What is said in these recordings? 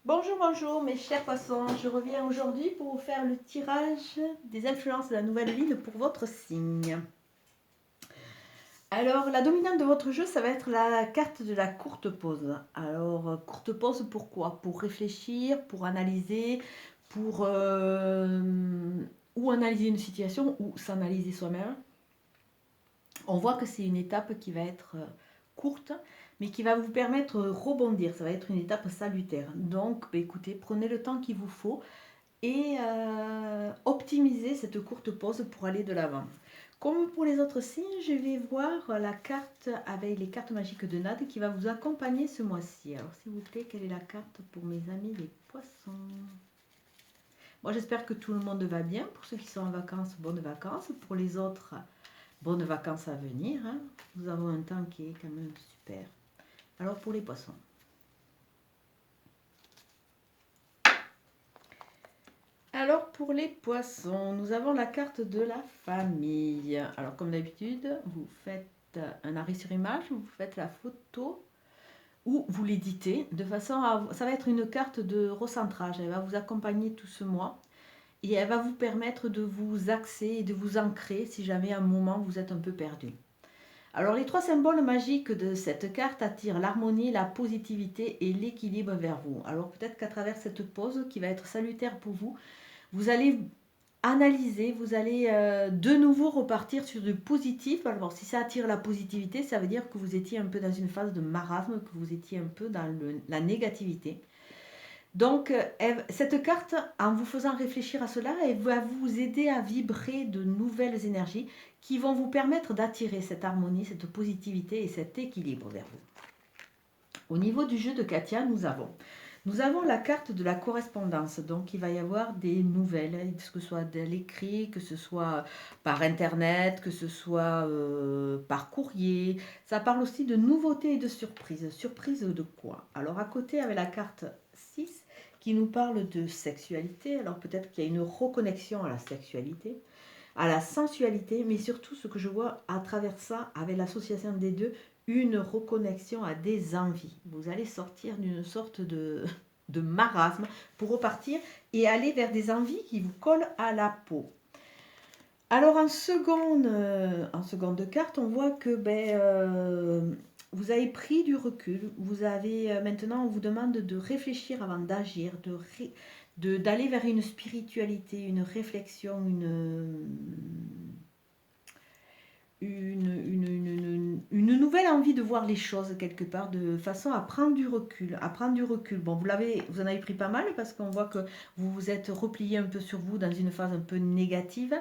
Bonjour, bonjour mes chers poissons, je reviens aujourd'hui pour vous faire le tirage des influences de la nouvelle lune pour votre signe. Alors la dominante de votre jeu, ça va être la carte de la courte pause. Alors courte pause pourquoi? Pour réfléchir, pour analyser, pour ou analyser une situation ou s'analyser soi-même. On voit que c'est une étape qui va être courte, mais qui va vous permettre de rebondir. Ça va être une étape salutaire. Donc, écoutez, prenez le temps qu'il vous faut et optimisez cette courte pause pour aller de l'avant. Comme pour les autres signes, je vais voir la carte avec les cartes magiques de Nade qui va vous accompagner ce mois-ci. Alors, s'il vous plaît, quelle est la carte pour mes amis les poissons? Moi, j'espère que tout le monde va bien. Pour ceux qui sont en vacances, bonnes vacances. Pour les autres, bonnes vacances à venir. Hein. Nous avons un temps qui est quand même super. Alors, pour les poissons. Alors pour les poissons, nous avons la carte de la famille. Alors comme d'habitude, vous faites un arrêt sur image, vous faites la photo ou vous l'éditez de façon à... Ça va être une carte de recentrage, elle va vous accompagner tout ce mois et elle va vous permettre de vous axer et de vous ancrer si jamais à un moment vous êtes un peu perdu. Alors les trois symboles magiques de cette carte attirent l'harmonie, la positivité et l'équilibre vers vous. Alors peut-être qu'à travers cette pause qui va être salutaire pour vous, vous allez analyser, vous allez de nouveau repartir sur du positif. Alors si ça attire la positivité, ça veut dire que vous étiez un peu dans une phase de marasme, que vous étiez un peu dans la négativité. Donc cette carte, en vous faisant réfléchir à cela, elle va vous aider à vibrer de nouvelles énergies qui vont vous permettre d'attirer cette harmonie, cette positivité et cet équilibre vers vous. Au niveau du jeu de Katia, nous avons la carte de la correspondance, donc il va y avoir des nouvelles, que ce soit de l'écrit, que ce soit par internet, que ce soit par courrier. Ça parle aussi de nouveautés et de surprises. Surprise de quoi? Alors à côté avec la carte 6 qui nous parle de sexualité, alors peut-être qu'il y a une reconnexion à la sexualité, à la sensualité, mais surtout ce que je vois à travers ça, avec l'association des deux, une reconnexion à des envies. Vous allez sortir d'une sorte de marasme pour repartir et aller vers des envies qui vous collent à la peau. Alors en seconde carte, on voit que vous avez pris du recul. Vous avez maintenant, on vous demande de réfléchir avant d'agir, d'aller vers une spiritualité, une réflexion, une nouvelle envie de voir les choses quelque part, de façon à prendre du recul. Bon, vous en avez pris pas mal parce qu'on voit que vous vous êtes replié un peu sur vous dans une phase un peu négative,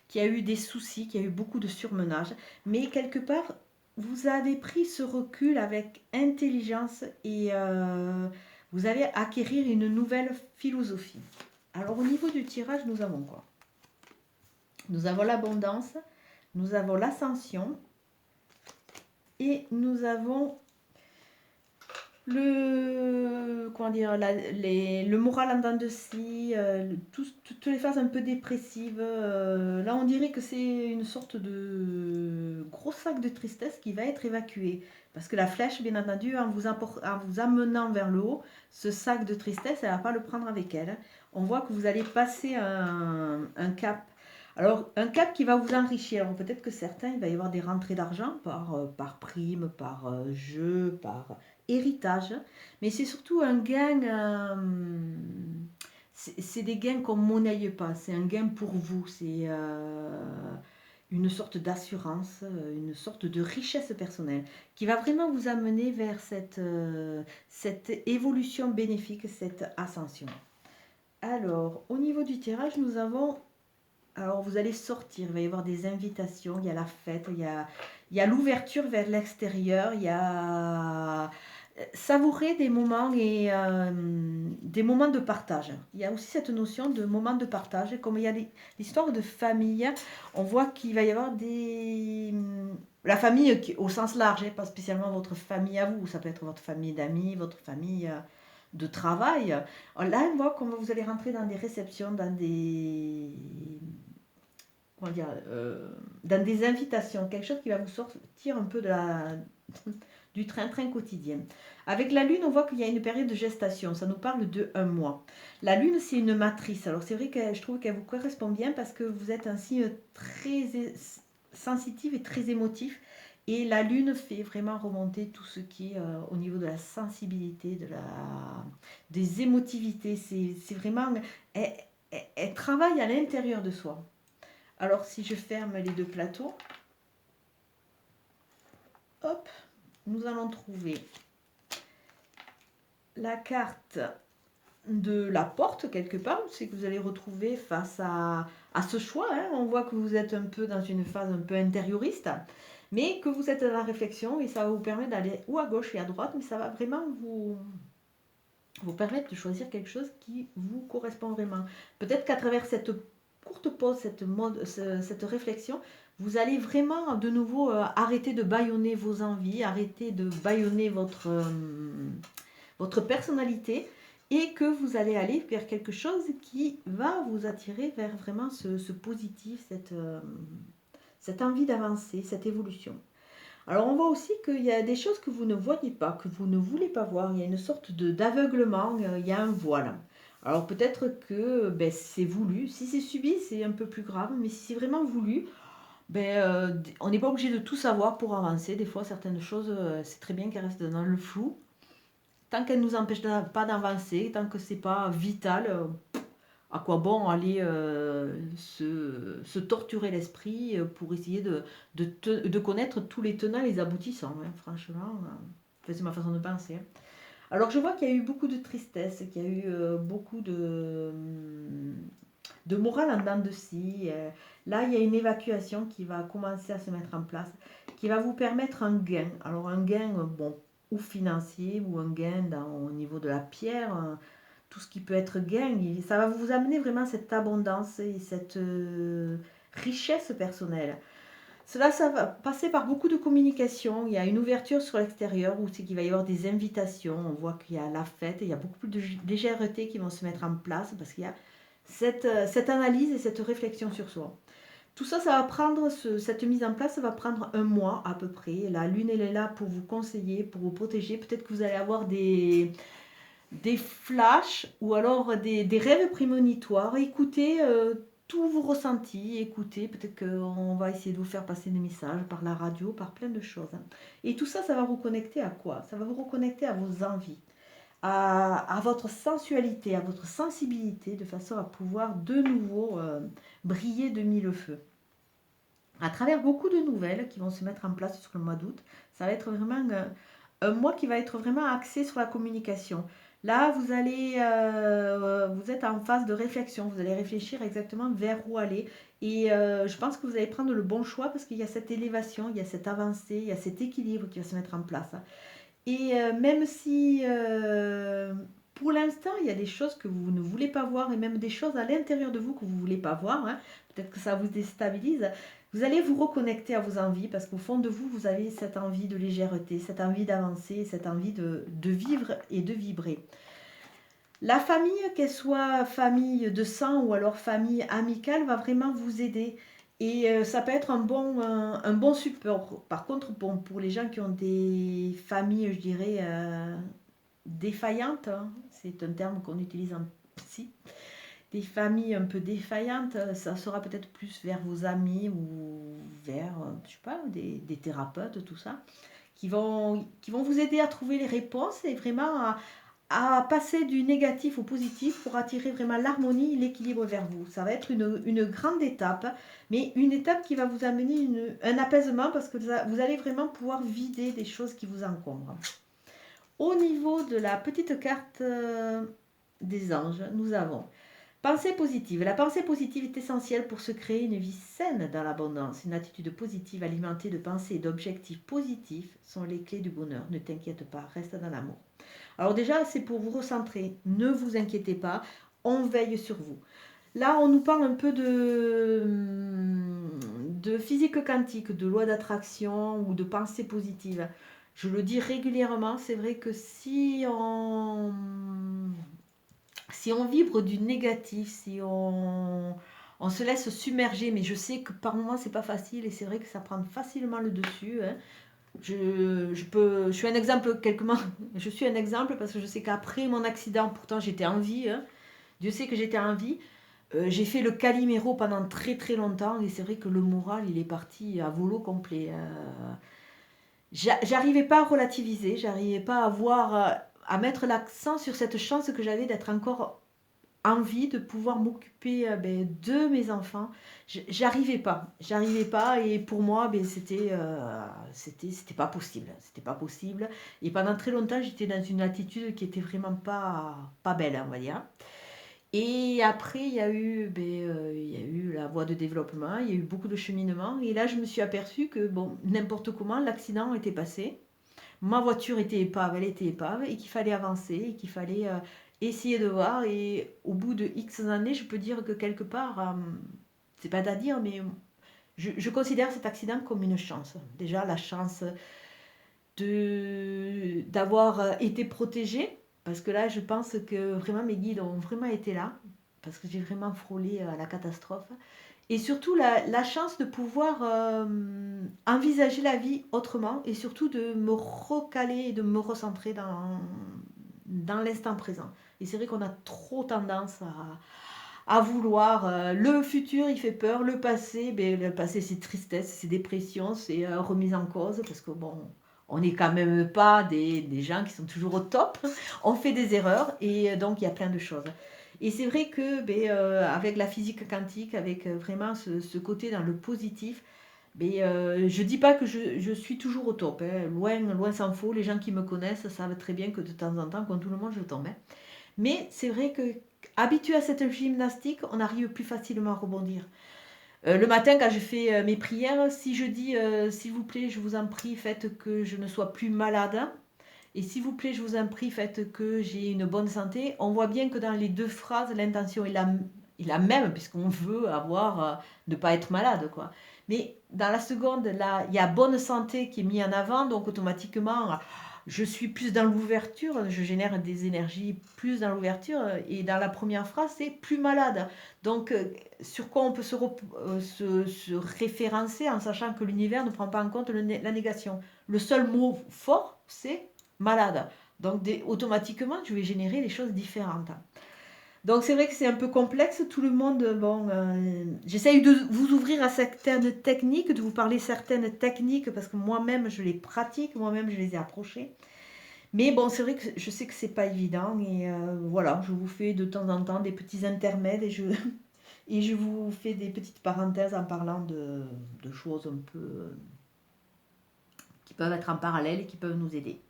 qu'il y a eu des soucis, qu'il y a eu beaucoup de surmenage, mais quelque part, vous avez pris ce recul avec intelligence et vous allez acquérir une nouvelle philosophie. Alors au niveau du tirage, nous avons quoi? Nous avons l'abondance, nous avons l'ascension et nous avons le moral en dents de scie, toutes les phases un peu dépressives. Là, on dirait que c'est une sorte de gros sac de tristesse qui va être évacué. Parce que la flèche, bien entendu, en vous amenant vers le haut, ce sac de tristesse, elle ne va pas le prendre avec elle. On voit que vous allez passer un cap. Alors, un cap qui va vous enrichir. Alors, peut-être que certains, il va y avoir des rentrées d'argent par prime, par jeu, par héritage. Mais c'est surtout un gain. C'est des gains qu'on ne monnaie pas. C'est un gain pour vous. C'est une sorte d'assurance, une sorte de richesse personnelle qui va vraiment vous amener vers cette évolution bénéfique, cette ascension. Alors, au niveau du tirage, nous avons alors vous allez sortir, il va y avoir des invitations, il y a la fête, il y a l'ouverture vers l'extérieur, il y a savourer des moments et des moments de partage. Il y a aussi cette notion de moment de partage, comme il y a l'histoire de famille, on voit qu'il va y avoir la famille au sens large, pas spécialement votre famille à vous, ça peut être votre famille d'amis, votre famille de travail. Là, on voit comment vous allez rentrer dans des réceptions, comment dire, dans des invitations, quelque chose qui va vous sortir un peu du train-train quotidien. Avec la Lune, on voit qu'il y a une période de gestation. Ça nous parle de 1 mois. La Lune, c'est une matrice. Alors, c'est vrai que je trouve qu'elle vous correspond bien parce que vous êtes un signe très sensitif et très émotif. Et la Lune fait vraiment remonter tout ce qui est au niveau de la sensibilité, des émotivités. C'est vraiment... Elle travaille à l'intérieur de soi. Alors, si je ferme les deux plateaux, hop, nous allons trouver la carte de la porte quelque part, c'est que vous allez retrouver face à ce choix. Hein. On voit que vous êtes un peu dans une phase un peu intérioriste, mais que vous êtes dans la réflexion et ça va vous permettre d'aller ou à gauche et à droite, mais ça va vraiment vous permettre de choisir quelque chose qui vous correspond vraiment. Peut-être qu'à travers cette courte pause, cette réflexion, vous allez vraiment de nouveau arrêter de bâillonner vos envies, arrêter de bâillonner votre personnalité et que vous allez aller vers quelque chose qui va vous attirer vers vraiment ce positif, cette envie d'avancer, cette évolution. Alors on voit aussi qu'il y a des choses que vous ne voyez pas, que vous ne voulez pas voir. Il y a une sorte d'aveuglement, il y a un voile. Alors peut-être que c'est voulu. Si c'est subi, c'est un peu plus grave. Mais si c'est vraiment voulu, on n'est pas obligé de tout savoir pour avancer. Des fois, certaines choses, c'est très bien qu'elles restent dans le flou. Tant qu'elles ne nous empêchent pas d'avancer, tant que ce n'est pas vital, à quoi bon aller se torturer l'esprit pour essayer de connaître tous les tenants et les aboutissants, hein, franchement. C'est ma façon de penser. Hein. Alors je vois qu'il y a eu beaucoup de tristesse, qu'il y a eu beaucoup de morale en dents de scie. Là, il y a une évacuation qui va commencer à se mettre en place, qui va vous permettre un gain. Alors un gain, ou financier, ou un gain au niveau de la pierre, tout ce qui peut être gain, ça va vous amener vraiment cette abondance et cette richesse personnelle. Cela, ça va passer par beaucoup de communication. Il y a une ouverture sur l'extérieur où c'est qu'il va y avoir des invitations. On voit qu'il y a la fête, et il y a beaucoup plus de légèreté qui vont se mettre en place parce qu'il y a cette analyse et cette réflexion sur soi. Tout ça, ça va prendre, cette mise en place, ça va prendre 1 mois à peu près. La Lune, elle est là pour vous conseiller, pour vous protéger. Peut-être que vous allez avoir des flashs ou alors des rêves prémonitoires. Écoutez tous vos ressentis, écoutez, peut-être qu'on va essayer de vous faire passer des messages par la radio, par plein de choses. Et tout ça, ça va vous connecter à quoi? Ça va vous reconnecter à vos envies, à votre sensualité, à votre sensibilité, de façon à pouvoir de nouveau briller de mille feux. À travers beaucoup de nouvelles qui vont se mettre en place sur le mois d'août, ça va être vraiment un mois qui va être vraiment axé sur la communication. Là, vous êtes en phase de réflexion, vous allez réfléchir exactement vers où aller. Et je pense que vous allez prendre le bon choix parce qu'il y a cette élévation, il y a cette avancée, il y a cet équilibre qui va se mettre en place. Et même si pour l'instant, il y a des choses que vous ne voulez pas voir et même des choses à l'intérieur de vous que vous ne voulez pas voir, hein, peut-être que ça vous déstabilise, vous allez vous reconnecter à vos envies parce qu'au fond de vous, vous avez cette envie de légèreté, cette envie d'avancer, cette envie de vivre et de vibrer. La famille, qu'elle soit famille de sang ou alors famille amicale, va vraiment vous aider. Et ça peut être un bon support. Par contre, pour les gens qui ont des familles, je dirais, défaillantes, hein, c'est un terme qu'on utilise en psy, des familles un peu défaillantes, ça sera peut-être plus vers vos amis ou vers, je sais pas, des thérapeutes, tout ça, qui vont vous aider à trouver les réponses et vraiment à passer du négatif au positif pour attirer vraiment l'harmonie et l'équilibre vers vous. Ça va être une grande étape, mais une étape qui va vous amener un apaisement parce que vous allez vraiment pouvoir vider des choses qui vous encombrent. Au niveau de la petite carte des anges, nous avons pensée positive. La pensée positive est essentielle pour se créer une vie saine dans l'abondance. Une attitude positive alimentée de pensées et d'objectifs positifs sont les clés du bonheur. Ne t'inquiète pas, reste dans l'amour. Alors déjà, c'est pour vous recentrer. Ne vous inquiétez pas, on veille sur vous. Là, on nous parle un peu de physique quantique, de loi d'attraction ou de pensée positive. Je le dis régulièrement, c'est vrai que si on vibre du négatif, si on se laisse submerger, mais je sais que par moments c'est pas facile et c'est vrai que ça prend facilement le dessus, hein. Je suis un exemple, je suis un exemple parce que je sais qu'après mon accident, pourtant j'étais en vie, hein, Dieu sait que j'étais en vie, j'ai fait le Calimero pendant très très longtemps et c'est vrai que le moral il est parti à volo complet. J'arrivais pas à relativiser, j'arrivais pas à voir, à mettre l'accent sur cette chance que j'avais d'être encore en vie, de pouvoir m'occuper de mes enfants. J'arrivais pas et pour moi c'était pas possible, c'était pas possible. Et pendant très longtemps j'étais dans une attitude qui était vraiment pas belle, on va dire. Et après, il y a eu la voie de développement, il y a eu beaucoup de cheminement. Et là, je me suis aperçue que, bon, n'importe comment, l'accident était passé. Ma voiture était épave, elle était épave, et qu'il fallait avancer, et qu'il fallait essayer de voir. Et au bout de X années, je peux dire que quelque part, c'est pas à dire, mais je considère cet accident comme une chance. Déjà, la chance d'avoir été protégée, parce que là, je pense que vraiment mes guides ont vraiment été là, parce que j'ai vraiment frôlé la catastrophe. Et surtout la chance de pouvoir envisager la vie autrement et surtout de me recaler et de me recentrer dans l'instant présent. Et c'est vrai qu'on a trop tendance à vouloir le futur, il fait peur, le passé c'est tristesse, c'est dépression, c'est remise en cause, parce que bon, on n'est quand même pas des gens qui sont toujours au top, on fait des erreurs et donc il y a plein de choses. Et c'est vrai que avec la physique quantique, avec vraiment ce côté dans le positif, je dis pas que je suis toujours au top, hein. Loin s'en faut, les gens qui me connaissent savent très bien que de temps en temps, comme tout le monde, je tombe, hein. Mais c'est vrai que habitué à cette gymnastique, on arrive plus facilement à rebondir. Le matin, quand je fais mes prières, si je dis s'il vous plaît, je vous en prie, faites que je ne sois plus malade, et s'il vous plaît, je vous en prie, faites que j'ai une bonne santé, on voit bien que dans les deux phrases, l'intention est la même, puisqu'on veut ne pas être malade, quoi. Mais dans la seconde, là, il y a bonne santé qui est mis en avant, donc automatiquement, je suis plus dans l'ouverture, je génère des énergies plus dans l'ouverture, et dans la première phrase, c'est plus malade. Donc, sur quoi on peut se référencer en sachant que l'univers ne prend pas en compte la négation. Le seul mot fort, c'est malade. Donc, automatiquement, je vais générer des choses différentes. Donc c'est vrai que c'est un peu complexe, tout le monde, bon, j'essaye de vous ouvrir à certaines techniques, de vous parler certaines techniques, parce que moi-même je les pratique, moi-même je les ai approchées. Mais bon, c'est vrai que je sais que c'est pas évident, et voilà, je vous fais de temps en temps des petits intermèdes, et je vous fais des petites parenthèses en parlant de choses un peu qui peuvent être en parallèle et qui peuvent nous aider.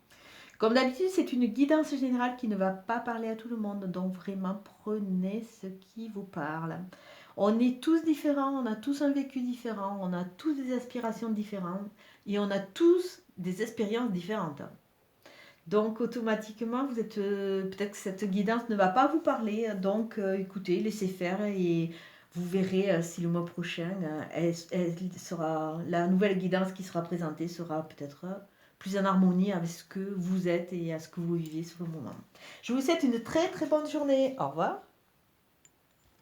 Comme d'habitude, c'est une guidance générale qui ne va pas parler à tout le monde, donc vraiment prenez ce qui vous parle. On est tous différents, on a tous un vécu différent, on a tous des aspirations différentes et on a tous des expériences différentes. Donc automatiquement, vous êtes peut-être que cette guidance ne va pas vous parler, donc écoutez, laissez faire et vous verrez si le mois prochain, la nouvelle guidance qui sera présentée sera peut-être plus en harmonie avec ce que vous êtes et à ce que vous vivez sur le moment. Je vous souhaite une très très bonne journée. Au revoir.